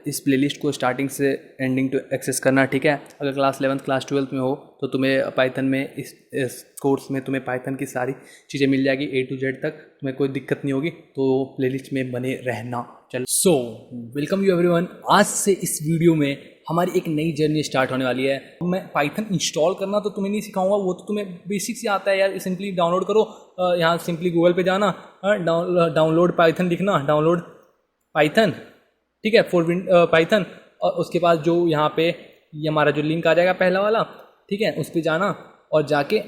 इस प्लेलिस्ट को स्टार्टिंग से एंडिंग तो एक्सेस करना, ठीक है। अगर क्लास 11th क्लास 12th में हो तो तुम्हें पाइथन में इस कोर्स में तुम्हें पाइथन की सारी चीज़ें मिल जाएगी A to Z तक, तुम्हें कोई दिक्कत नहीं होगी, तो प्लेलिस्ट में बने रहना। चलो, सो वेलकम यू एवरीवन। आज से इस वीडियो में हमारी एक नई जर्नी स्टार्ट होने वाली है। मैं पाइथन इंस्टॉल करना तो तुम्हें नहीं सिखाऊंगा, वो तो तुम्हें बेसिक से आता है यार। सिंपली डाउनलोड करो, यहाँ सिंपली गूगल पे जाना, डाउनलोड पाइथन लिखना, डाउनलोड पाइथन, ठीक है, फॉर पाइथन, और उसके बाद जो यहाँ पे ये हमारा जो लिंक आ जाएगा पहला वाला, ठीक है, उस पर जाना और जाके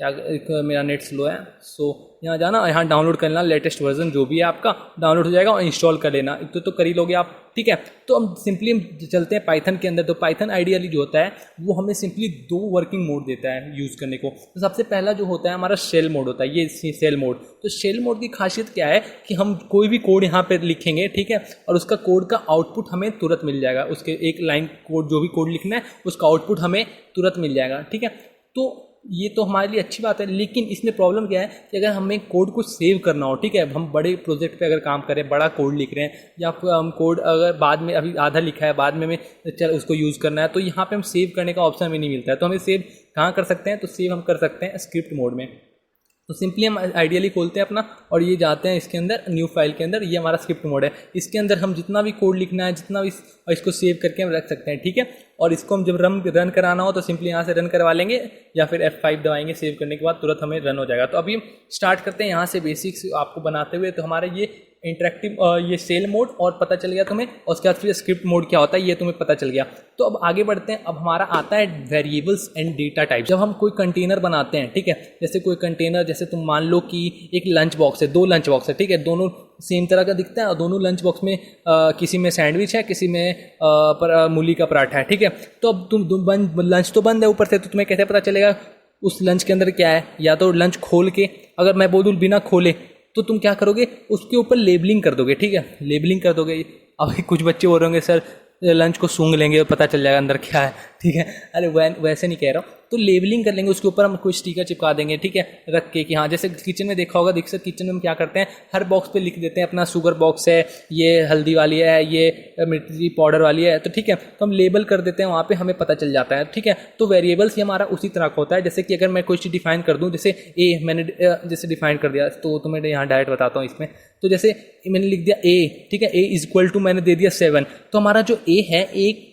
मेरा नेट स्लो है, सो यहाँ जाना, यहाँ डाउनलोड कर लेना लेटेस्ट वर्जन जो भी है आपका, डाउनलोड हो जाएगा और इंस्टॉल कर लेना। तो कर ही लोगे आप, ठीक है। तो हम सिंपली चलते हैं पाइथन के अंदर। तो पाइथन आइडियली जो होता है वो हमें सिंपली 2 वर्किंग मोड देता है यूज़ करने को। तो सबसे पहला जो होता है हमारा शेल मोड होता है, ये शेल मोड। तो शेल मोड की खासियत क्या है कि हम कोई भी कोड यहाँ पर लिखेंगे, ठीक है, और उसका कोड का आउटपुट हमें तुरंत मिल जाएगा। उसके एक लाइन कोड जो भी कोड लिखना है उसका आउटपुट हमें तुरंत मिल जाएगा, ठीक है। तो ये तो हमारे लिए अच्छी बात है, लेकिन इसमें प्रॉब्लम क्या है कि अगर हमें कोड को सेव करना हो, ठीक है, हम बड़े प्रोजेक्ट पे अगर काम कर रहे हैं, बड़ा कोड लिख रहे हैं, या फिर हम कोड अगर बाद में अभी आधा लिखा है, बाद में हमें चल उसको यूज़ करना है, तो यहाँ पे हम सेव करने का ऑप्शन भी नहीं मिलता है। तो हमें सेव कहाँ कर सकते हैं? तो सेव हम कर सकते हैं स्क्रिप्ट मोड में। तो सिंपली हम आइडियली खोलते हैं अपना और ये जाते हैं इसके अंदर, न्यू फाइल के अंदर, ये हमारा स्क्रिप्ट मोड है। इसके अंदर हम जितना भी कोड लिखना है, जितना भी इसको सेव करके हम रख सकते हैं, ठीक है। और इसको हम जब रन कराना हो तो सिंपली यहाँ से रन करवा लेंगे, या फिर F5 दबाएंगे, सेव करने के बाद तुरंत हमें रन हो जाएगा। तो अभी हम स्टार्ट करते हैं यहाँ से बेसिक्स आपको बनाते हुए। तो हमारा ये इंटरेक्टिव ये सेल मोड और पता चल गया तुम्हें, और उसके बाद फिर स्क्रिप्ट मोड क्या होता है ये तुम्हें पता चल गया। तो अब आगे बढ़ते हैं। अब हमारा आता है वेरिएबल्स एंड डेटा टाइप। जब हम कोई कंटेनर बनाते हैं, ठीक है, जैसे कोई कंटेनर, जैसे तुम मान लो कि एक लंच बॉक्स है, 2 लंच बॉक्स है, ठीक है, दोनों सेम तरह का दिखता है और दोनों लंच बॉक्स में किसी में सैंडविच है, किसी में मूली का पराठा है, ठीक है। तो अब तुम लंच तो बंद है ऊपर से, तो तुम्हें कैसे पता चलेगा उस लंच के अंदर क्या है? या तो लंच खोल के, अगर मैं बोलूँ बिना खोले, तो तुम क्या करोगे? उसके ऊपर लेबलिंग कर दोगे, ठीक है, लेबलिंग कर दोगे। अभी कुछ बच्चे बोल रहे होंगे सर लंच को सूंघ लेंगे और पता चल जाएगा अंदर क्या है, ठीक है। अरे वैसे नहीं कह रहा हूँ। तो लेबलिंग कर लेंगे, उसके ऊपर हम कोई स्टिकर चिपका देंगे, ठीक है, रख के कि हाँ, जैसे किचन में देखा होगा, देखिए किचन में हम क्या करते हैं, हर बॉक्स पे लिख देते हैं अपना शुगर बॉक्स है, ये हल्दी वाली है, ये मिर्ची पाउडर वाली है, तो ठीक है, तो हम लेबल कर देते हैं, वहाँ पे हमें पता चल जाता है, ठीक है। तो वेरिएबल्स ही हमारा उसी तरह का होता है। जैसे कि अगर मैं कोई चीज़ डिफाइन कर दूँ, जैसे ए मैंने जैसे डिफाइन कर दिया, तो तुम्हें यहाँ डायरेक्ट बताता हूँ इसमें। तो जैसे मैंने लिख दिया ए, ठीक है, ए इज इक्वल टू मैंने दे दिया 7। तो हमारा जो ए है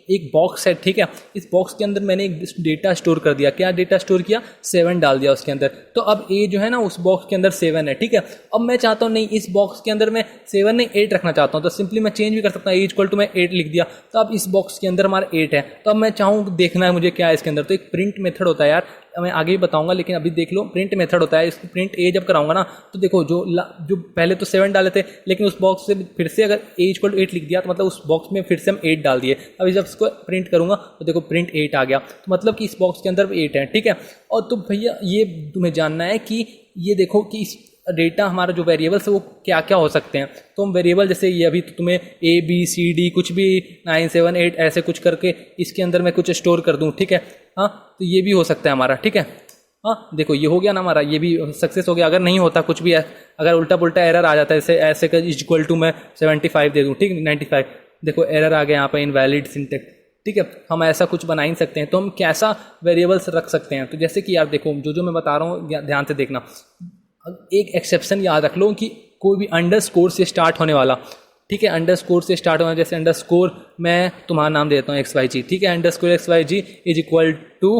एक बॉक्स है, ठीक है, इस बॉक्स के अंदर मैंने एक डेटा स्टोर कर दिया। क्या डेटा स्टोर किया? 7 डाल दिया उसके अंदर। तो अब ए जो है ना उस बॉक्स के अंदर 7 है, ठीक है। अब मैं चाहता हूँ नहीं, इस बॉक्स के अंदर मैं 7 नहीं 8 रखना चाहता हूँ, तो सिंपली मैं चेंज भी कर सकता हूँ, ए इक्वल टू मैं 8 लिख दिया। तो अब इस बॉक्स के अंदर हमारा 8 है। तो अब मैं चाहूँ देखना है मुझे क्या है इसके अंदर, तो एक प्रिंट मेथड होता है यार, मैं आगे भी बताऊंगा, लेकिन अभी देख लो, प्रिंट मेथड होता है। इसकी प्रिंट ए जब कराऊंगा ना, तो देखो जो पहले तो 7 डाले थे, लेकिन उस बॉक्स से फिर से अगर ए इक्वल टू 8 लिख दिया, तो मतलब उस बॉक्स में फिर से हम 8 डाल दिए। अभी जब इसको प्रिंट करूंगा तो देखो प्रिंट 8 आ गया, तो मतलब कि इस बॉक्स के अंदर 8 है, ठीक है। और तो भैया ये तुम्हें जानना है कि ये देखो कि इस डेटा हमारा जो वेरिएबल्स है वो क्या क्या हो सकते हैं। तो हम वेरिएबल जैसे ये अभी तो तुम्हें ABCD कुछ भी 9 7 8 ऐसे कुछ करके इसके अंदर मैं कुछ स्टोर कर दूं, ठीक है, हाँ, तो ये भी हो सकता है हमारा, ठीक है। हाँ देखो ये हो गया ना हमारा, ये भी सक्सेस हो गया। अगर नहीं होता कुछ भी है, अगर उल्टा पुल्टा एरर आ जाता है, जैसे ऐसे का इज इक्वल टू मैं 75 दे दूँ, ठीक, 95, देखो एरर आ गया यहाँ पर, इनवैलिड सिंटेक्स, ठीक है, हम ऐसा कुछ बना ही सकते हैं। तो हम कैसा वेरिएबल्स रख सकते हैं? तो जैसे कि यार देखो, जो मैं बता रहा हूँ ध्यान से देखना। एक एक्सेप्शन याद रख लो कि कोई भी अंडरस्कोर से स्टार्ट होने वाला, ठीक है, अंडरस्कोर से स्टार्ट होना, जैसे अंडरस्कोर मैं तुम्हारा नाम देता हूँ XYG, ठीक है, underscore XYG is equal to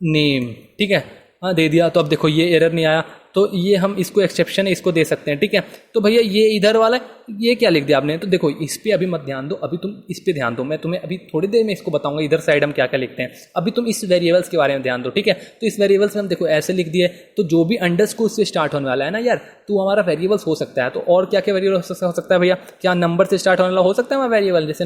name, ठीक है, हाँ दे दिया। तो अब देखो ये एरर नहीं आया, तो ये हम इसको एक्सेप्शन है, इसको दे सकते हैं, ठीक है। तो भैया ये इधर वाला ये क्या लिख दिया आपने? तो देखो इस पे अभी मत ध्यान दो, अभी तुम इस पे ध्यान दो, मैं तुम्हें अभी थोड़ी देर में इसको बताऊंगा इधर साइड हम क्या क्या लिखते हैं। अभी तुम इस वेरिएबल्स के बारे में ध्यान दो, ठीक है। तो इस वेरिएबल्स में हम देखो ऐसे लिख दिए, तो जो भी अंडरस्कोर से स्टार्ट होने वाला है ना यार, तो हमारा वेरिएबल्स हो सकता है। तो और क्या क्या वेरिएबल हो सकता है भैया? क्या नंबर से स्टार्ट होने वाला हो सकता है हमारा वेरिएबल? जैसे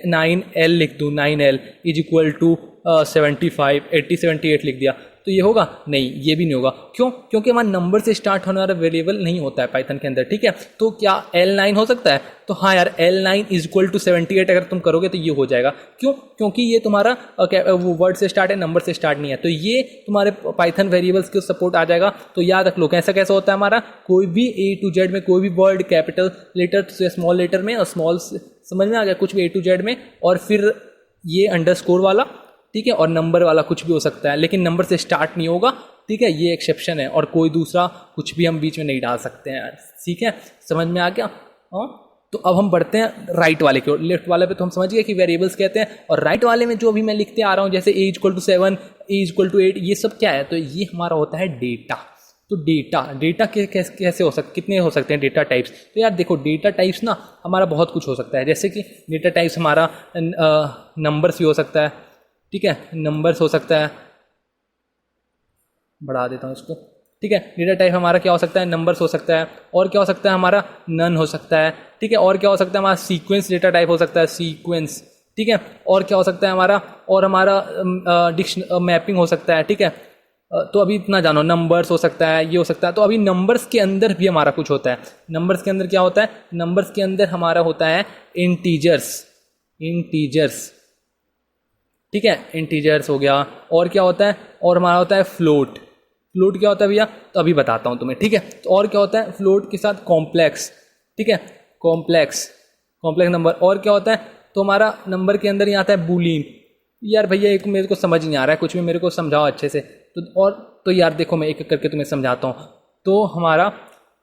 9L लिख दूँ, 9L इज इक्वल टू 75 80 78 लिख दिया, तो ये होगा नहीं, ये भी नहीं होगा। क्यों? क्योंकि हमारा नंबर से स्टार्ट होने वाला वेरिएबल नहीं होता है पाइथन के अंदर, ठीक है। तो क्या L9 हो सकता है? तो हाँ यार, L9 = 78 अगर तुम करोगे तो ये हो जाएगा। क्यों? क्योंकि ये तुम्हारा वो वर्ड से स्टार्ट है, नंबर से स्टार्ट नहीं है, तो ये तुम्हारे पाइथन वेरिएबल्स के सपोर्ट आ जाएगा। तो याद रख लो कैसा कैसा होता है हमारा, कोई भी A to Z में कोई भी वर्ड कैपिटल लेटर से स्मॉल लेटर में और स्मॉल समझ में आ गया, कुछ भी A to Z में, और फिर ये अंडरस्कोर वाला, ठीक है, और नंबर वाला कुछ भी हो सकता है, लेकिन नंबर से स्टार्ट नहीं होगा, ठीक है, ये एक्सेप्शन है। और कोई दूसरा कुछ भी हम बीच में नहीं डाल सकते हैं, ठीक है, समझ में आ गया। हाँ, तो अब हम बढ़ते हैं राइट वाले की ओर। लेफ्ट वाले पे तो हम समझ गए कि वेरिएबल्स कहते हैं, और राइट वाले में जो अभी मैं लिखते आ रहा हूँ जैसे A = 7, A = 8, ये सब क्या है? तो ये हमारा होता है डेटा। तो डेटा कैसे हो सकते, कितने हो सकते हैं डेटा टाइप्स? तो यार देखो, डेटा टाइप्स ना हमारा बहुत कुछ हो सकता है। जैसे कि डेटा टाइप्स हमारा नंबर्स भी हो सकता है, ठीक है, नंबर्स हो सकता है, बढ़ा देता हूँ इसको, ठीक है। डेटा टाइप हमारा क्या हो सकता है? नंबर्स हो सकता है, और क्या हो सकता है हमारा? नन हो सकता है, ठीक है, और क्या हो सकता है हमारा? सीक्वेंस डेटा टाइप हो सकता है, सीक्वेंस, ठीक है, और क्या हो सकता है हमारा? और हमारा मैपिंग हो सकता है, ठीक है। तो अभी इतना जानो, नंबर्स हो सकता है, ये हो सकता है। तो अभी नंबर्स के अंदर भी हमारा कुछ होता है। नंबर्स के अंदर क्या होता है? नंबर्स के अंदर हमारा होता है इंटीजर्स, ठीक है, इंटीजर्स हो गया। और क्या होता है? और हमारा होता है फ्लोट क्या होता है भैया? तो अभी बताता हूँ तुम्हें, ठीक है। तो और क्या होता है? फ्लोट के साथ कॉम्प्लेक्स, ठीक है, कॉम्प्लेक्स नंबर। और क्या होता है? तो हमारा नंबर के अंदर ही आता है बूलियन। यार भैया एक मेरे को समझ नहीं आ रहा है, कुछ भी मेरे को समझाओ अच्छे से। तो यार देखो, मैं एक एक करके तुम्हें समझाता हूँ। तो हमारा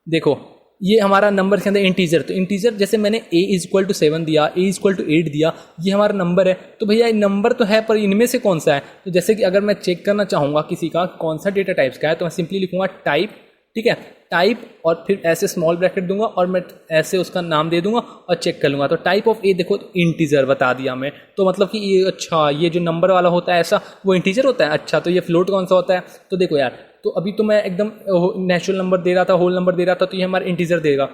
देखो, ये हमारा नंबर के अंदर इंटीजर, तो इंटीजर जैसे मैंने A = 7 दिया, A = 8 दिया, ये हमारा नंबर है। तो भैया नंबर तो है, पर इनमें से कौन सा है? तो जैसे कि अगर मैं चेक करना चाहूँगा किसी का कौन सा डेटा टाइप्स का है, तो मैं सिंपली लिखूँगा टाइप, ठीक है, टाइप, और फिर ऐसे स्मॉल ब्रैकेट दूंगा और मैं ऐसे उसका नाम दे दूंगा और चेक कर लूँगा। तो टाइप ऑफ ए देखो, इंटीजर बता दिया मैं। तो मतलब कि ये, अच्छा, ये जो नंबर वाला होता है ऐसा, वो इंटीजर होता है। अच्छा, तो ये फ्लोट कौन सा होता है? तो देखो यार, तो अभी तो मैं एकदम नेचुरल नंबर दे रहा था, होल नंबर दे रहा था, तो ये हमारा इंटीजर देगा।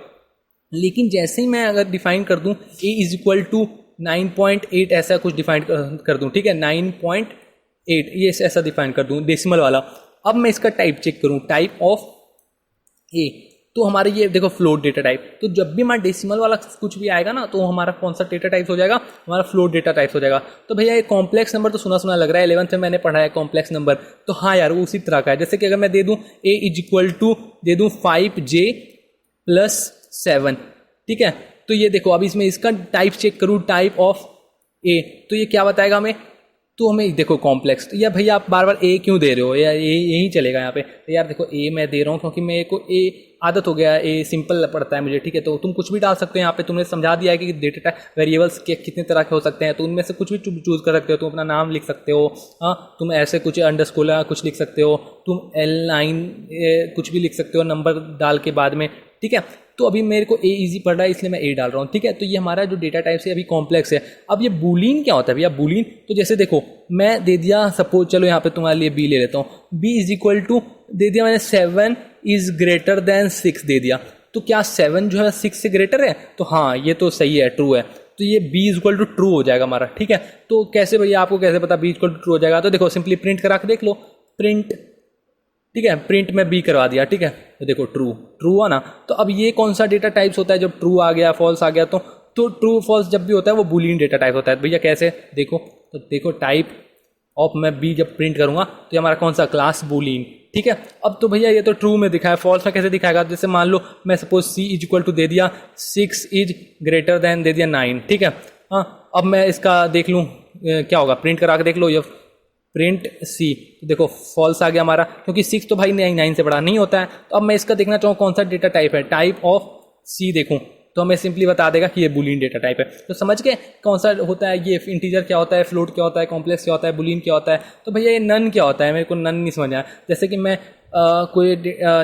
लेकिन जैसे ही मैं अगर डिफाइन कर दूं A = 9.8 ऐसा कुछ डिफाइन कर दूं, ठीक है, 9.8 ये ऐसा डिफाइन कर दूं डेसिमल वाला। अब मैं इसका टाइप चेक करूं, टाइप ऑफ A, तो हमारे ये देखो फ्लोट डेटा टाइप। तो जब भी हमारा डेसिमल वाला कुछ भी आएगा ना, तो हमारा कौन सा डेटा टाइप हो जाएगा? हमारा फ्लोट डेटा टाइप हो जाएगा। तो भैया ये कॉम्प्लेक्स नंबर तो सुना सुना लग रहा है, 11th में मैंने पढ़ा है कॉम्प्लेक्स नंबर। तो हाँ यार, वो उसी तरह का है। जैसे कि अगर मैं दे दूं A = दे दूं 5J + 7, ठीक है। तो ये देखो, अब इसमें इसका टाइप चेक करूं, टाइप ऑफ A, तो ये क्या बताएगा हमें? तो हमें देखो कॉम्प्लेक्स। तो यार भैया आप बार बार A क्यों दे रहे हो? यार यही चलेगा यहाँ पे। तो यार देखो, A मैं दे रहा हूँ क्योंकि मेरे को A आदत हो गया है, A सिंपल पड़ता है मुझे, ठीक है। तो तुम कुछ भी डाल सकते हो यहाँ पे, तुमने समझा दिया है कि डेटा वेरिएबल्स के कितने तरह के हो सकते हैं। तो उनमें से कुछ भी चूज कर सकते हो। तुम अपना नाम लिख सकते हो, हाँ, तुम ऐसे कुछ अंडरस्कोर कुछ लिख सकते हो, तुम L9 कुछ भी लिख सकते हो नंबर डाल के बाद में, ठीक है। तो अभी मेरे को A इजी पड़ रहा है, इसलिए मैं A डाल रहा हूँ, ठीक है। तो ये हमारा जो डेटा टाइप है अभी कॉम्प्लेक्स है। अब ये बूलियन क्या होता है भैया? बूलियन तो जैसे देखो, मैं दे दिया सपोज, चलो यहाँ पे तुम्हारे लिए B ले लेता हूँ। B = दे दिया मैंने 7 > 6 दे दिया। तो क्या 7 जो है 6 से ग्रेटर है? तो हाँ, ये तो सही है, ट्रू है। तो ये B = ट्रू हो जाएगा हमारा, ठीक है। तो कैसे भैया, आपको कैसे पता B = ट्रू हो जाएगा? तो देखो सिंपली प्रिंट करा के देख लो, प्रिंट, ठीक है, प्रिंट में B करवा दिया, ठीक है। तो देखो ट्रू हुआ ना। तो अब ये कौन सा डेटा टाइप्स होता है जब ट्रू आ गया, फॉल्स आ गया? तो ट्रू फॉल्स जब भी होता है वो बूलियन डेटा टाइप होता है। भैया कैसे? देखो, तो देखो टाइप ऑफ मैं B जब प्रिंट करूंगा तो ये हमारा कौन सा? क्लास बूलियन, ठीक है। अब तो भैया ये तो ट्रू में दिखाया, फॉल्स में कैसे दिखाएगा? जैसे मान लो मैं सपोज C = दे दिया 6 > दे दिया 9, ठीक है। हाँ, अब मैं इसका देख लूँ क्या होगा, प्रिंट करा के देख लो, ये प्रिंट C, तो देखो फॉल्स आ गया हमारा, क्योंकि 6 तो भाई 9 से बड़ा नहीं होता है। तो अब मैं इसका देखना चाहूँ कौन सा डेटा टाइप है, टाइप ऑफ C देखूँ, तो हमें सिंपली बता देगा कि ये बूलियन डेटा टाइप है। तो समझ गए कौन सा होता है ये? इंटीजर क्या होता है, फ्लोट क्या होता है, कॉम्प्लेक्स क्या होता है, बूलियन क्या होता है। तो भैया ये नन क्या होता है? मेरे को नन नहीं समझ आया। जैसे कि मैं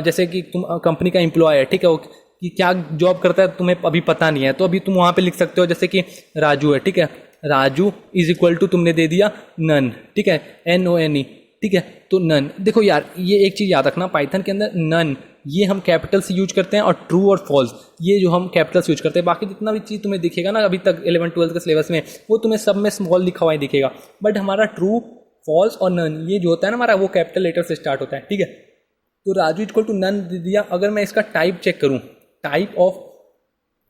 जैसे कि तुम कंपनी का एम्प्लॉय है, ठीक है, वो कि क्या जॉब करता है तुम्हें अभी पता नहीं है, तो अभी तुम वहाँ पे लिख सकते हो जैसे कि राजू है, ठीक है, राजू = तुमने दे दिया नन, ठीक है, NONE, ठीक है। तो नन, देखो यार ये एक चीज़ याद रखना, पाइथन के अंदर नन ये हम कैपिटल से यूज करते हैं, और ट्रू और फॉल्स ये जो हम कैपिटल से यूज करते हैं। बाकी जितना भी चीज़ तुम्हें दिखेगा ना अभी तक 11th 12th के सिलेबस में, वो तुम्हें सब में स्मॉल लिखा हुआ ही दिखेगा। बट हमारा ट्रू फॉल्स और नन, ये जो होता है ना हमारा वो कैपिटल लेटर से स्टार्ट होता है, ठीक है। तो राजू इक्वल टू नन दे दिया। अगर मैं इसका टाइप चेक करूँ, टाइप ऑफ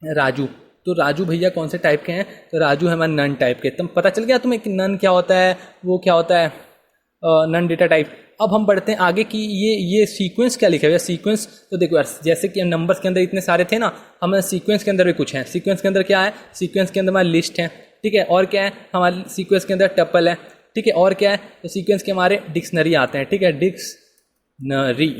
राजू, तो राजू भैया कौन से टाइप के हैं, तो राजू है हमारा नन टाइप के। तुम पता चल गया तुम्हें कि नन क्या होता है, वो क्या होता है, नन डेटा टाइप। अब हम बढ़ते हैं आगे कि ये सीक्वेंस क्या लिखा हुआ है। सीक्वेंस तो देखो यार, जैसे कि नंबर्स के अंदर इतने सारे थे ना, हमें सीक्वेंस के अंदर भी कुछ है। सीक्वेंस के अंदर क्या है, सीक्वेंस के अंदर हमारी लिस्ट है, ठीक है। और क्या है, हमारे सीक्वेंस के अंदर टपल है, ठीक है। और क्या है, तो सीक्वेंस के हमारे डिक्शनरी आते हैं, ठीक है, डिक्शनरी,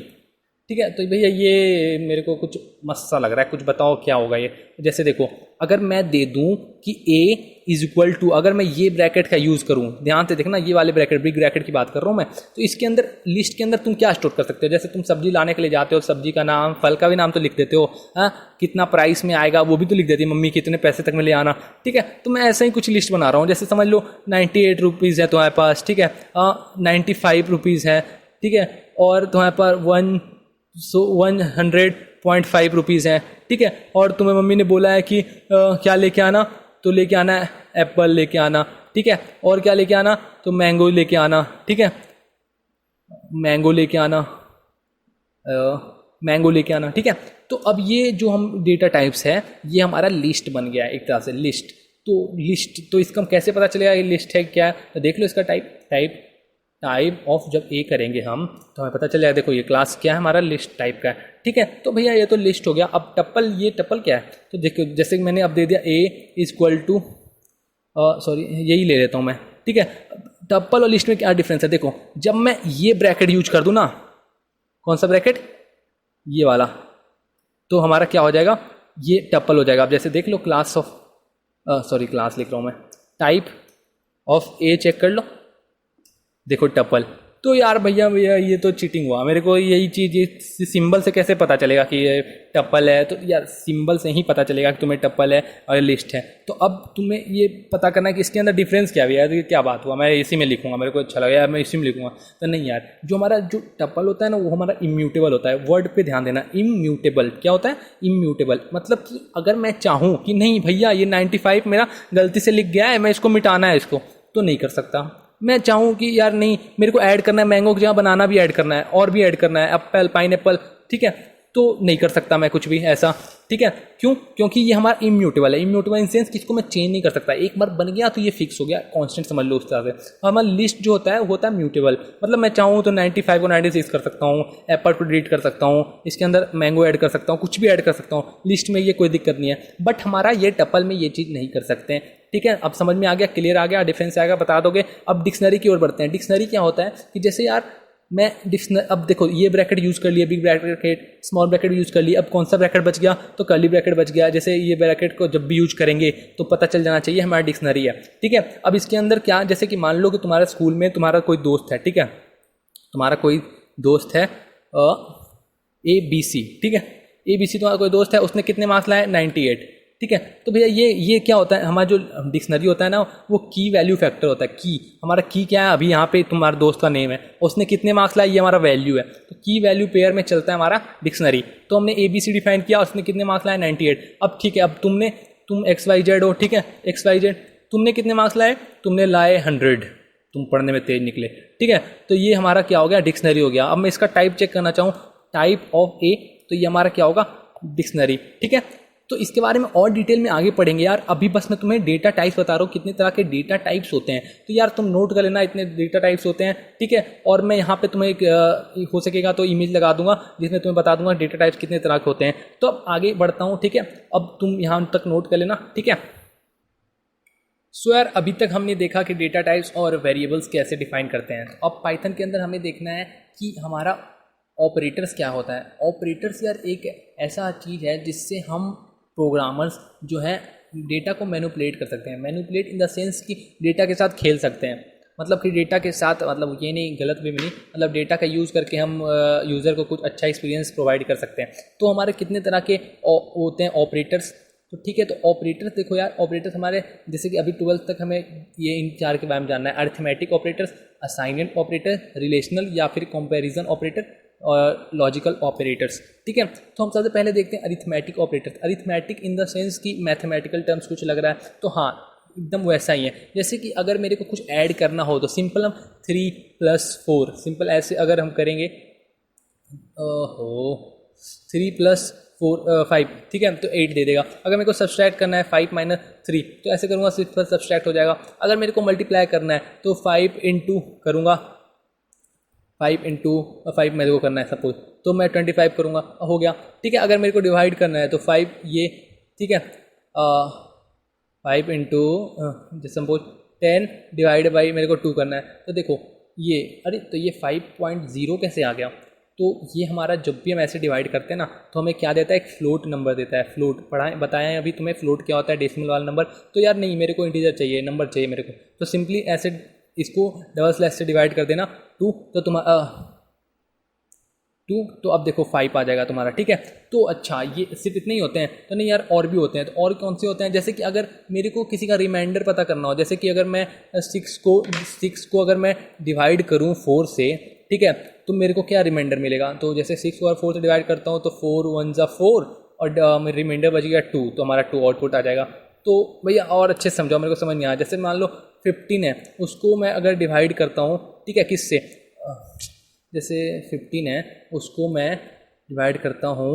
ठीक है। तो भैया ये मेरे को कुछ मस्त सा लग रहा है, कुछ बताओ क्या होगा ये। जैसे देखो, अगर मैं दे दूं कि a इज इक्वल टू, अगर मैं ये ब्रैकेट का यूज़ करूं, ध्यान से देखना, ये वाले ब्रैकेट, बिग ब्रैकेट की बात कर रहा हूं मैं, तो इसके अंदर लिस्ट के अंदर तुम क्या स्टोर कर सकते हो। जैसे तुम सब्जी लाने के लिए जाते हो, सब्जी का नाम, फल का भी नाम तो लिख देते हो, हाँ, कितना प्राइस में आएगा वो भी तो लिख देती है मम्मी, कितने पैसे तक में ले आना, ठीक है। तो मैं ऐसा ही कुछ लिस्ट बना रहा हूँ। जैसे समझ लो 98 रुपीज़ है तुम्हारे पास, ठीक है, 95 रुपीज़ है, ठीक है, और तुम्हारे पास 100.5 रुपीज़ है, ठीक है। और तुम्हें मम्मी ने बोला है कि क्या लेके आना, तो लेके आना है एप्पल लेके आना, ठीक है। और क्या लेके आना, तो मैंगो लेके आना, ठीक है, मैंगो लेके आना, मैंगो लेके आना, ठीक है। तो अब ये जो हम डेटा टाइप्स है, ये हमारा लिस्ट बन गया है एक तरह से, लिस्ट। तो लिस्ट, तो इसका कैसे पता चलेगा ये लिस्ट है क्या है, तो देख लो इसका टाइप ऑफ जब ए करेंगे हम, तो हमें पता चलेगा। देखो ये क्लास क्या है हमारा, लिस्ट टाइप का है, ठीक है। तो भैया ये तो लिस्ट हो गया। अब टपल, ये टपल क्या है, तो देखो जैसे कि मैंने अब दे दिया a is equal to, sorry यही ले लेता हूँ मैं, ठीक है। टपल और लिस्ट में क्या डिफरेंस है, देखो जब मैं ये ब्रैकेट यूज कर दूँ ना, कौन सा ब्रैकेट, ये वाला, तो हमारा क्या हो जाएगा, ये टपल हो जाएगा। अब जैसे देख लो क्लास ऑफ, सॉरी क्लास लिख रहा हूँ मैं, टाइप ऑफ ए चेक कर लो, देखो टपल। तो यार भैया ये तो चीटिंग हुआ। मेरे को यही चीज़, ये सिंबल से कैसे पता चलेगा कि ये टपल है, तो यार सिंबल से ही पता चलेगा कि तुम्हें टपल है और लिस्ट है। तो अब तुम्हें ये पता करना है कि इसके अंदर डिफरेंस क्या है, तो क्या बात हुआ, मैं इसी में लिखूंगा, मेरे को अच्छा लगा यार मैं इसी में लिखूंगा। तो नहीं यार, जो हमारा जो टपल होता है ना, वो हमारा इम्यूटेबल होता है। वर्ड पे ध्यान देना, इम्यूटेबल क्या होता है, इम्यूटेबल मतलब कि अगर मैं चाहूँ कि नहीं भैया ये 95 मेरा गलती से लिख गया है, मैं इसको मिटाना है इसको, तो नहीं कर सकता। मैं चाहूँ कि यार नहीं, मेरे को ऐड करना है, मैंगो की जगह बनाना भी ऐड करना है, और भी ऐड करना है, एप्पल, पाइनएप्पल, ठीक है, तो नहीं कर सकता मैं कुछ भी ऐसा, ठीक है। क्यों, क्योंकि ये हमारा इम्यूटेबल है। इम्यूटेबल इन सेंस किसको मैं चेंज नहीं कर सकता, एक बार बन गया तो ये फिक्स हो गया, कांस्टेंट समझ लो उस तरह से। हमारा लिस्ट जो होता है वो होता है म्यूटेबल, मतलब मैं चाहूँ तो 95 को 96 कर सकता हूँ, एप्पल को डिलीट कर सकता हूँ, इसके अंदर मैंगो ऐड कर सकता हूँ, कुछ भी ऐड कर सकता हूँ, लिस्ट में ये कोई दिक्कत नहीं है। बट हमारा ये टपल में ये चीज़ नहीं कर सकते हैं, ठीक है। अब समझ में आ गया, क्लियर आ गया, डिफरेंस आएगा, बता दोगे। अब डिक्शनरी की ओर बढ़ते हैं। डिक्शनरी क्या होता है कि जैसे यार मैं डिक्शनरी, अब देखो ये ब्रैकेट यूज़ कर लिया, big bracket, small bracket use कर लिया, अब कौन सा ब्रैकेट बच गया, तो कर्ली ब्रैकेट बच गया। जैसे ये ब्रैकेट को जब भी यूज करेंगे तो पता चल जाना चाहिए हमारा डिक्शनरी है, ठीक है। अब इसके अंदर क्या, जैसे कि मान लो कि तुम्हारे स्कूल में तुम्हारा कोई दोस्त है, ठीक है, तुम्हारा कोई दोस्त है ABC, ठीक है, ABC तुम्हारा कोई दोस्त है, उसने कितने मार्क्स लाए, 98, ठीक है। तो भैया ये क्या होता है, हमारा जो डिक्शनरी होता है ना, वो की वैल्यू फैक्टर होता है। की, हमारा की क्या है, अभी यहाँ पे तुम्हारे दोस्त का नेम है, उसने कितने मार्क्स लाए, ये हमारा वैल्यू है। तो की वैल्यू पेयर में चलता है हमारा डिक्शनरी। तो हमने ABC डिफाइन किया, उसने कितने मार्क्स लाए, 98। अब ठीक है, अब तुम XYZ हो, ठीक है, XYZ, तुमने कितने मार्क्स लाए, तुमने लाए 100, तुम पढ़ने में तेज निकले, ठीक है। तो ये हमारा क्या हो गया, डिक्शनरी हो गया। अब मैं इसका टाइप चेक करना चाहूँ, टाइप ऑफ ए, तो ये हमारा क्या होगा, डिक्शनरी, ठीक है। तो इसके बारे में और डिटेल में आगे पढ़ेंगे यार, अभी बस मैं तुम्हें डेटा टाइप्स बता रहा हूँ, कितने तरह के डेटा टाइप्स होते हैं। तो यार तुम नोट कर लेना, इतने डेटा टाइप्स होते हैं, ठीक है। और मैं यहाँ पे तुम्हें एक हो सकेगा तो इमेज लगा दूंगा, जिसमें तुम्हें बता दूंगा डेटा टाइप्स कितने तरह के होते हैं। तो अब आगे बढ़ता हूँ, ठीक है। अब तुम यहाँ तक नोट कर लेना, ठीक है। सो यार अभी तक हमने देखा कि डेटा टाइप्स और वेरिएबल्स कैसे डिफाइन करते हैं। अब पाइथन के अंदर हमें देखना है कि हमारा ऑपरेटर्स क्या होता है। ऑपरेटर्स यार एक ऐसा चीज़ है जिससे हम प्रोग्रामर्स जो हैं डेटा को मैनिपुलेट कर सकते हैं। मैनिपुलेट इन द सेंस कि डेटा के साथ खेल सकते हैं, मतलब कि डेटा के साथ, मतलब ये नहीं गलत वे में नहीं, मतलब डेटा का यूज़ करके हम यूज़र को कुछ अच्छा एक्सपीरियंस प्रोवाइड कर सकते हैं। तो हमारे कितने तरह के होते हैं ऑपरेटर्स, तो ठीक है। तो ऑपरेटर्स देखो यार, ऑपरेटर्स हमारे जैसे कि अभी 12th तक हमें ये इन चार के बारे में जानना है। Arithmetic operators, assignment operator, relational या फिर कंपैरिजन ऑपरेटर और लॉजिकल ऑपरेटर्स, ठीक है। तो हम सबसे पहले देखते हैं arithmetic operators. Arithmetic in the sense कि मैथमेटिकल टर्म्स कुछ लग रहा है, तो हाँ एकदम वैसा ही है। जैसे कि अगर मेरे को कुछ ऐड करना हो तो सिंपल हम 3+4 सिंपल ऐसे अगर हम करेंगे, ओहो 3+4 5, ठीक है, तो 8 दे देगा। अगर मेरे को सब्सट्रैक्ट करना है 5-3 तो ऐसे करूँगा, सिंपल सब्सट्रैक्ट हो जाएगा। अगर मेरे को मल्टीप्लाई करना है तो 5 इंटू करूँगा, 5 इंटू 5 मेरे को करना है सपोज, तो मैं 25 करूँगा, हो गया, ठीक है। अगर मेरे को डिवाइड करना है तो 5 ये, ठीक है, 5 इंटू जैसे सपोज 10 डिवाइड बाई मेरे को 2 करना है, तो देखो ये, अरे तो ये 5.0 कैसे आ गया? तो ये हमारा जब भी हम ऐसे डिवाइड करते हैं ना तो हमें क्या देता है, एक फ्लोट नंबर देता है। फ्लोट पढ़ाएं बताया है अभी तुम्हें फ्लोट क्या होता है, डेसिमल वाला नंबर। तो यार नहीं, मेरे को इंटीजर चाहिए, नंबर चाहिए मेरे को, तो सिंपली ऐसे इसको डबल स्लैश से डिवाइड कर देना 2, तो तुम्हारा 2, तो अब देखो 5 आ जाएगा तुम्हारा, ठीक है। तो अच्छा ये सिर्फ इतने ही होते हैं? तो नहीं यार, और भी होते हैं। तो और कौन से होते हैं? जैसे कि अगर मेरे को किसी का रिमाइंडर पता करना हो, जैसे कि अगर मैं 6 को अगर मैं डिवाइड करूँ 4 से, ठीक है, तो मेरे को क्या रिमाइंडर मिलेगा? तो जैसे 6 को अगर 4 से डिवाइड करता हूँ तो 4 1 ज़ा 4 और मेरे रिमाइंडर बच गया 2, तो हमारा 2 आउटपुट आ जाएगा। तो भैया और अच्छे से समझाओ, मेरे को समझ नहीं आया। जैसे मान लो 15 है, उसको मैं अगर डिवाइड करता हूँ, ठीक है, किससे, जैसे 15 है उसको मैं डिवाइड करता हूँ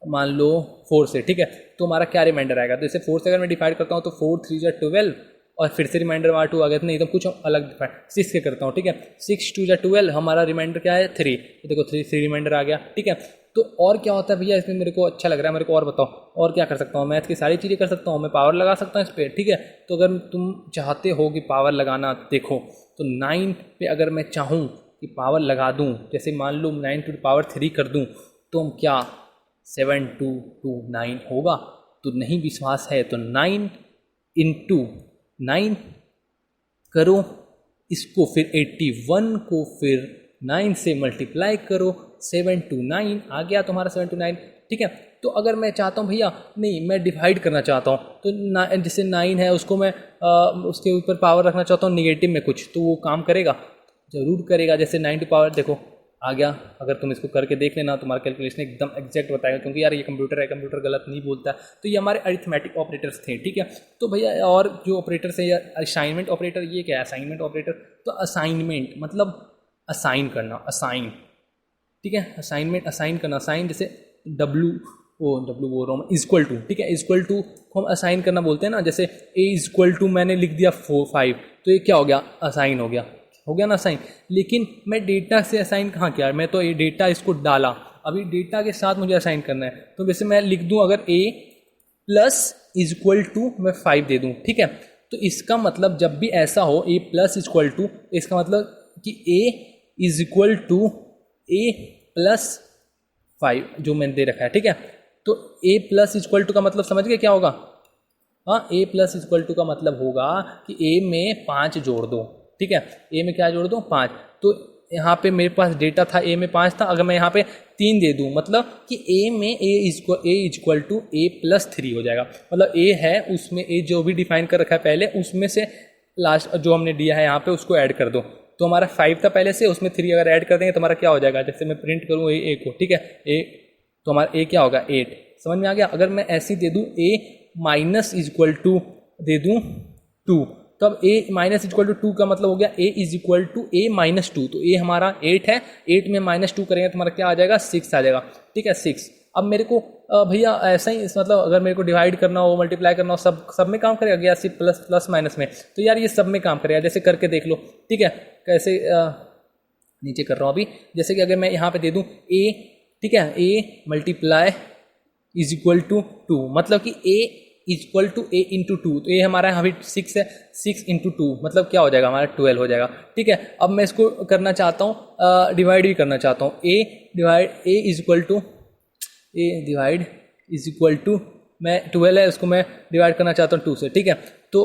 मान लो 4 से, ठीक है, तो हमारा क्या रिमाइंडर आएगा? तो जैसे 4 से अगर मैं डिवाइड करता हूँ तो 4 3 ज़ा 12 और फिर से रिमाइंडर वहाँ 2 आ गया, तो नहीं तो कुछ अलग डिफाइंड 6 के करता हूँ, ठीक है, 6 2 ज़ा 12, हमारा रिमाइंडर क्या है 3, तो देखो 3 रिमाइंडर आ गया, ठीक है। तो और क्या होता है भैया इसमें? मेरे को अच्छा लग रहा है, मेरे को और बताओ और क्या कर सकता हूँ? मैथ की सारी चीज़ें कर सकता हूँ, मैं पावर लगा सकता हूँ इस पर, ठीक है। तो अगर तुम चाहते हो कि पावर लगाना, देखो तो 9 पे अगर मैं चाहूँ कि पावर लगा दूँ, जैसे मान लो 9 to the power 3 कर दूँ, तो हम क्या 7229 होगा? तो नहीं विश्वास है तो 9 इंटू 9 करो, इसको फिर 81 को फिर 9 से मल्टीप्लाई करो, 729 आ गया तुम्हारा 729, ठीक है। तो अगर मैं चाहता हूँ भैया नहीं, मैं डिवाइड करना चाहता हूँ, तो जैसे 9 है उसको मैं उसके ऊपर पावर रखना चाहता हूँ नेगेटिव में कुछ, तो वो काम करेगा? जरूर करेगा। जैसे 9 to पावर देखो आ गया, अगर तुम इसको करके देख लेना तुम्हारा कैलकुलेशन एकदम एग्जैक्ट बताएगा, क्योंकि यार ये कंप्यूटर है, कंप्यूटर गलत नहीं बोलता। तो ये हमारे अरिथमेटिक ऑपरेटर्स थे, ठीक है। तो भैया और जो ऑपरेटर्स है यार, असाइनमेंट ऑपरेटर, ये क्या है असाइनमेंट ऑपरेटर? तो असाइनमेंट मतलब असाइन करना, असाइन, ठीक है, असाइनमेंट असाइन करना, असाइन जैसे डब्ल्यू बोल रहा हूँ मैं, इक्वल टू, ठीक है, इक्वल टू को हम असाइन करना बोलते हैं ना। जैसे ए इक्वल टू मैंने लिख दिया 5, तो ये क्या हो गया? असाइन हो गया ना असाइन। लेकिन मैं डेटा से असाइन कहाँ किया? मैं तो ये डेटा इसको डाला, अभी डेटा के साथ मुझे असाइन करना है। तो वैसे मैं लिख दूँ अगर a प्लस इक्वल टू मैं 5 दे दूँ, ठीक है, तो इसका मतलब जब भी ऐसा हो a प्लस इक्वल टू, इसका मतलब कि a is equal to a plus 5 जो मैंने दे रखा है, ठीक है। तो a प्लस इक्वल टू का मतलब समझ गए क्या होगा? हाँ, a प्लस इक्वल टू का मतलब होगा कि a में 5 जोड़ दो, ठीक है, a में क्या जोड़ दो? 5। तो यहाँ पे मेरे पास डेटा था a में 5 था, अगर मैं यहाँ पे 3 दे दूँ मतलब कि a में a equal to a plus 3 हो जाएगा। मतलब a है उसमें a जो भी डिफाइन कर रखा है पहले, उसमें से लास्ट जो हमने दिया है यहाँ पे उसको ऐड कर दो। तो हमारा 5 था पहले से, उसमें 3 अगर ऐड कर देंगे तो हमारा क्या हो जाएगा? जैसे मैं प्रिंट करूँ a को, ठीक है, a, तो हमारा a क्या होगा? 8। समझ में आ गया? अगर मैं ऐसे दे दूँ a माइनस इक्वल टू दे दूँ 2, तो अब a माइनस इक्वल टू 2 का मतलब हो गया a is equal to a minus 2। तो a हमारा 8 है, 8 में माइनस 2 करेंगे तो हमारा क्या आ जाएगा? 6 आ जाएगा, ठीक है, 6। अब मेरे को भैया ऐसा ही मतलब अगर मेरे को डिवाइड करना हो, मल्टीप्लाई करना हो, सब में काम करेगा या सिर्फ प्लस माइनस में? तो यार ये सब में काम करेगा। जैसे करके देख लो, ठीक है, कैसे नीचे कर रहा हूँ अभी। जैसे कि अगर मैं यहाँ पे दे दूँ a, ठीक है, a multiply is equal to 2, मतलब कि a equal to a into 2, तो ये हमारा यहाँ पे 6 है, 6 इंटू 2 मतलब क्या हो जाएगा? हमारा 12 हो जाएगा, ठीक है। अब मैं इसको करना चाहता हूँ डिवाइड भी करना चाहता हूँ, a divide is equal to मैं 12 है उसको मैं डिवाइड करना चाहता हूँ 2 से, ठीक है। तो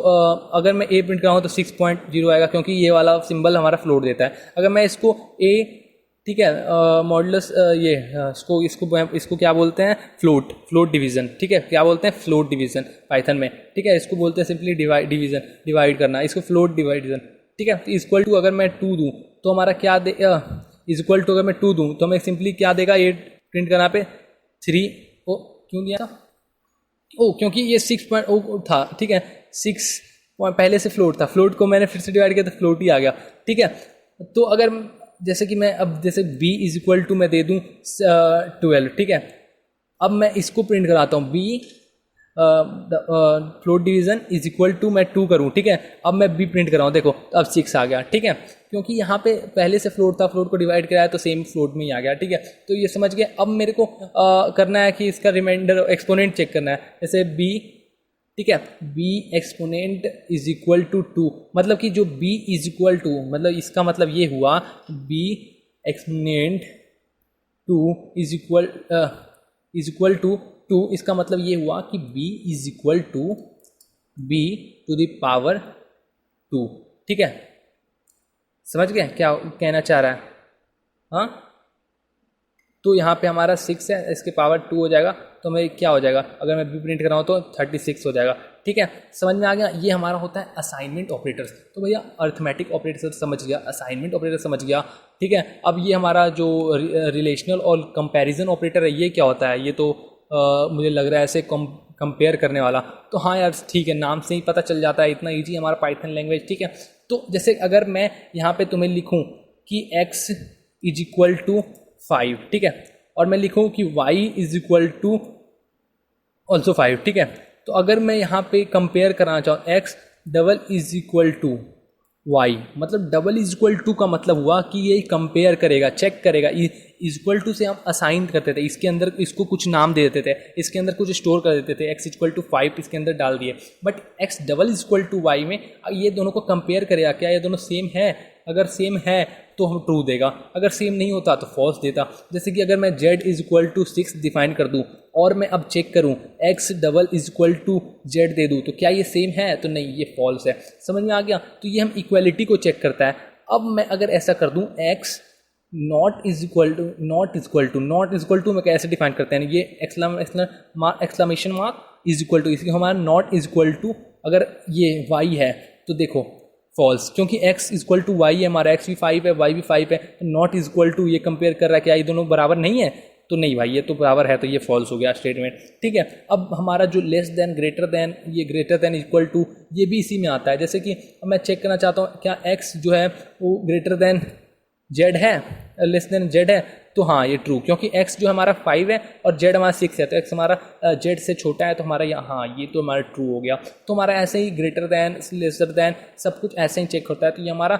अगर मैं a प्रिंट कराऊँ तो 6.0 आएगा, क्योंकि ये वाला सिंबल हमारा फ्लोट देता है। अगर मैं इसको a, ठीक है, मॉडुलस ये इसको क्या बोलते हैं? फ्लोट डिवीजन, ठीक है, क्या बोलते हैं? फ्लोट डिवीजन पाइथन में, ठीक है, इसको बोलते हैं सिंपली डिवाइड करना, इसको फ्लोट डिवीजन, ठीक है। तो इक्वल टू अगर मैं 2 दूँ तो हमारा क्या दे? इक्वल टू अगर मैं 2 दूँ तो हमें सिंपली क्या देगा? ये प्रिंट करना पे 3, ओ क्यों दिया था? ओ क्योंकि ये 6.0 था, ठीक है, 6 पहले से फ्लोट था, फ्लोट को मैंने फिर से डिवाइड किया तो फ्लोट ही आ गया, ठीक है। तो अगर जैसे कि मैं अब जैसे b इज इक्वल टू मैं दे दूँ 12, ठीक है। अब मैं इसको प्रिंट कराता हूँ, b float division is equal to मैं 2 करूँ, ठीक है। अब मैं b प्रिंट कराऊँ, देखो अब 6 आ गया, ठीक है, क्योंकि यहाँ पे पहले से फ्लोट था, फ्लोट को डिवाइड कराया तो सेम फ्लोट में ही आ गया, ठीक है। तो ये समझ गए। अब मेरे को करना है कि इसका रिमाइंडर एक्सपोनेंट चेक करना है, जैसे b, ठीक है, b exponent is equal to 2, मतलब कि जो b इज इक्वल टू, मतलब इसका मतलब ये हुआ b exponent 2 is equal to 2, इसका मतलब ये हुआ कि b is equal to b to the power 2, ठीक है। समझ गए क्या कहना चाह रहा है? हाँ, तो यहाँ पे हमारा 6 है, इसके पावर 2 हो जाएगा, तो मेरे क्या हो जाएगा, अगर मैं b प्रिंट कराऊँ तो 36 हो जाएगा, ठीक है। समझ में आ गया? ये हमारा होता है असाइनमेंट ऑपरेटर्स। तो भैया अर्थमेटिक ऑपरेटर समझ गया, असाइनमेंट ऑपरेटर समझ गया, ठीक है। अब ये हमारा जो रिलेशनल और कंपैरिजन ऑपरेटर है, ये क्या होता है? ये तो मुझे लग रहा है ऐसे कंपेयर करने वाला। तो हाँ यार ठीक है, नाम से ही पता चल जाता है, इतना ईजी हमारा पाइथन लैंग्वेज, ठीक है। तो जैसे अगर मैं यहाँ पे तुम्हें लिखूँ कि x इज इक्वल टू 5, ठीक है, और मैं लिखूँ कि y is equal to also 5, ठीक है। तो अगर मैं यहाँ पे कंपेयर कराना चाहूँ x double is equal to y, मतलब डबल इज इक्वल टू का मतलब हुआ कि ये कंपेयर करेगा, चेक करेगा। इज इक्वल टू से हम असाइन करते थे, इसके अंदर इसको कुछ नाम दे देते थे, इसके अंदर कुछ स्टोर कर देते थे, x इक्वल टू 5 इसके अंदर डाल दिए, but x double is equal to y में ये दोनों को कंपेयर करेगा, क्या ये दोनों सेम है? अगर सेम है तो हम ट्रू देगा, अगर सेम नहीं होता तो फॉल्स देता। जैसे कि अगर मैं z is equal to 6 define कर दूं और मैं अब चेक करूं x double is equal to z दे दूं, तो क्या ये सेम है? तो नहीं, ये फॉल्स है। समझ में आ गया? तो ये हम इक्वलिटी को चेक करता है। अब मैं अगर ऐसा कर दूं x not is equal to मैं कैसे डिफाइन करते हैं? ये exclamation mark is equal to, इसलिए हमारा नॉट इज इक्वल टू अगर ये y है तो देखो फॉल्स, क्योंकि x इक्वल टू वाई है, हमारा x भी 5 है, y भी 5 है, नॉट इज इक्वल टू ये कंपेयर कर रहा है, क्या ये दोनों बराबर नहीं है? तो नहीं भाई, ये तो बराबर है, तो ये फॉल्स हो गया स्टेटमेंट, ठीक है। अब हमारा जो लेस देन, ग्रेटर देन, ये ग्रेटर देन इक्वल टू, ये भी इसी में आता है। जैसे कि मैं चेक करना चाहता हूँ क्या x जो है वो ग्रेटर देन z है, लेस देन z है, तो हाँ ये ट्रू, क्योंकि x जो हमारा 5 है और z हमारा 6 है, तो x हमारा z से छोटा है, तो हमारा यहाँ ये तो हमारा ट्रू हो गया। तो हमारा ऐसे ही ग्रेटर दैन, लेसर दैन, सब कुछ ऐसे ही चेक होता है। तो ये हमारा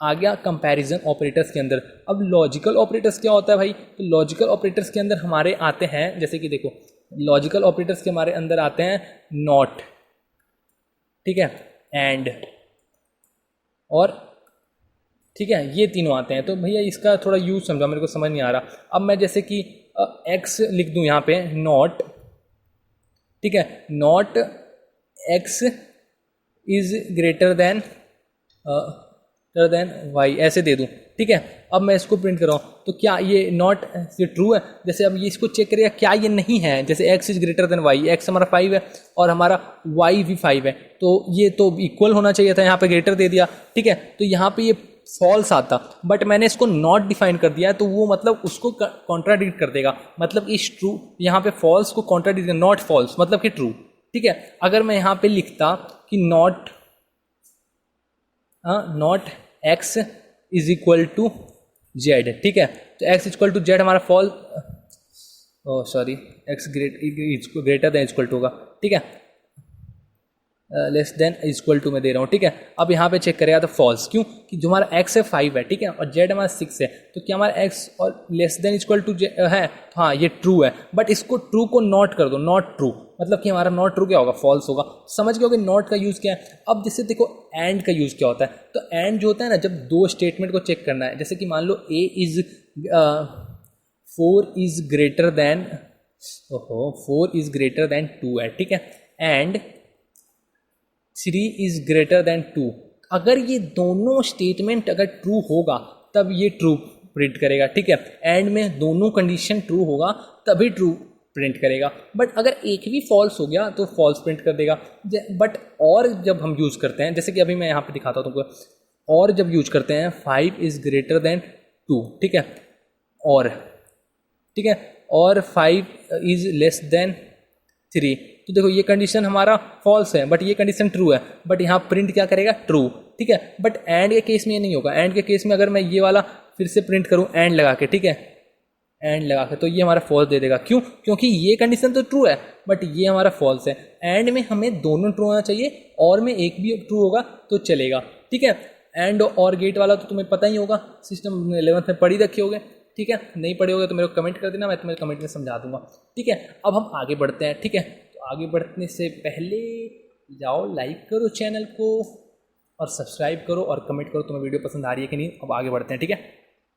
आ गया कंपैरिजन ऑपरेटर्स के अंदर। अब लॉजिकल ऑपरेटर्स क्या होता है भाई? तो लॉजिकल ऑपरेटर्स के अंदर हमारे आते हैं, जैसे कि देखो लॉजिकल ऑपरेटर्स के हमारे अंदर आते हैं नॉट, ठीक है, एंड और, ठीक है, ये तीनों आते हैं। तो भैया इसका थोड़ा यूज समझा, मेरे को समझ नहीं आ रहा। अब मैं जैसे कि x लिख दूं यहाँ पे नॉट, ठीक है, not x is greater than y ऐसे दे दूं, ठीक है। अब मैं इसको प्रिंट कर रहा हूँ, तो क्या ये नॉट ये ट्रू है? जैसे अब ये इसको चेक करेगा क्या ये नहीं है, जैसे x is greater than y, x हमारा 5 है और हमारा y भी 5 है, तो ये तो इक्वल होना चाहिए था, यहाँ पे ग्रेटर दे दिया, ठीक है। तो यहाँ पे ये फॉल्स आता, बट मैंने इसको नॉट डिफाइन कर दिया है, तो वो मतलब उसको कॉन्ट्राडिक्ट कर देगा, मतलब इस ट्रू यहाँ पे फॉल्स को कॉन्ट्राडिक्ट, नॉट फॉल्स मतलब कि ट्रू, ठीक है। अगर मैं यहाँ पे लिखता कि not x is equal to z, ठीक है, तो x इक्वल टू z हमारा false, sorry x greater than equal to होगा, ठीक है, लेस देन इक्वल टू में दे रहा हूँ, ठीक है। अब यहाँ पे चेक करेगा तो फॉल्स, क्यों? कि जो हमारा x है 5 है, ठीक है, और z हमारा 6 है, तो क्या हमारा x और लेस देन इक्वल टू है? हाँ ये ट्रू है, बट इसको ट्रू को नॉट कर दो, नॉट ट्रू, मतलब कि हमारा नॉट ट्रू क्या होगा? फॉल्स होगा। समझ गए हो कि नॉट का यूज़ क्या है? अब जैसे देखो एंड का यूज़ क्या होता है? तो एंड जो होता है ना, जब दो स्टेटमेंट को चेक करना है, जैसे कि मान लो a is 4 is greater than 4 is greater than 2 है, ठीक है, एंड 3 इज ग्रेटर देन 2। अगर ये दोनों स्टेटमेंट अगर ट्रू होगा तब ये ट्रू प्रिंट करेगा, ठीक है। एंड में दोनों कंडीशन ट्रू होगा तभी ट्रू प्रिंट करेगा, बट अगर एक भी फॉल्स हो गया तो फॉल्स प्रिंट कर देगा। बट और जब हम यूज़ करते हैं, जैसे कि अभी मैं यहाँ पे दिखाता हूँ तुमको, और जब यूज करते हैं 5 इज ग्रेटर देन 2, ठीक है, और ठीक है, और 5 इज लेस देन 3। तो देखो ये कंडीशन हमारा फॉल्स है बट ये कंडीशन ट्रू है, बट यहाँ प्रिंट क्या करेगा, ट्रू। ठीक है, बट एंड के केस में ये नहीं होगा। एंड के केस में अगर मैं ये वाला फिर से प्रिंट करूँ एंड लगा के, ठीक है, एंड लगा के, तो ये हमारा फॉल्स दे देगा। क्यों? क्योंकि ये कंडीशन तो ट्रू है बट ये हमारा फॉल्स है। एंड में हमें दोनों ट्रू होना चाहिए और में एक भी ट्रू होगा तो चलेगा। ठीक है, एंड और गेट वाला तो तुम्हें पता ही होगा, सिस्टम 11th में पढ़ी रखे होगे। ठीक है, नहीं पढ़े होगे तो मेरे को कमेंट कर देना, मैं तुम्हें कमेंट में समझा दूंगा। ठीक है, अब हम आगे बढ़ते हैं। ठीक है, तो आगे बढ़ने से पहले जाओ लाइक करो चैनल को और सब्सक्राइब करो और कमेंट करो तुम्हें वीडियो पसंद आ रही है कि नहीं। अब आगे बढ़ते हैं। ठीक है।